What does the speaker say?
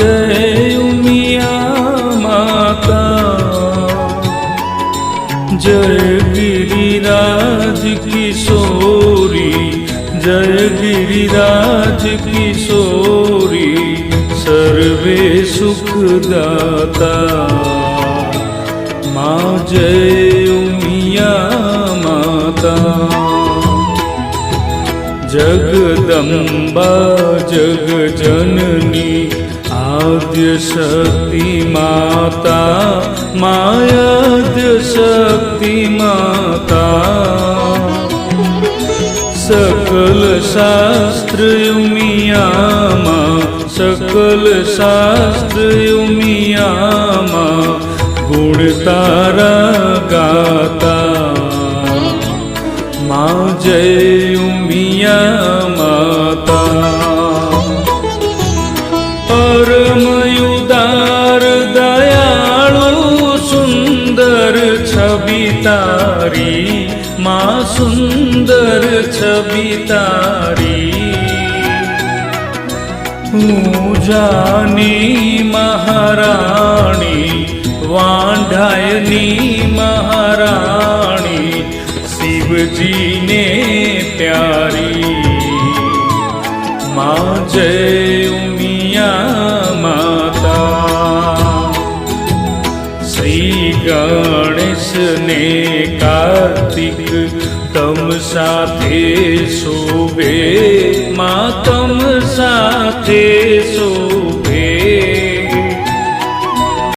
जय उमिया माता। जय गिरिराज किशोरी, जय गिरिराज किशोरी, सर्वे सुखदाता। माँ जय उमिया माता। जगदम्बा जगजननी आद्य शक्ति माता, मायाद्य शक्ति माता। सकल शास्त्र उमिया माँ, सकल शास्त्र उमिया माँ, गुण तारा गाता। माँ जय उमिया माता। परम उदार दयालु सुंदर छवि तारी, माँ सुंदर छवि तारी। पूजानी महारानी, वांढायनी महारानी, शिव जी ने प्यारी। माँ जय उमिया माता। श्री गणेश ने कार्तिक तम साथे शोभे, माँ तम साथे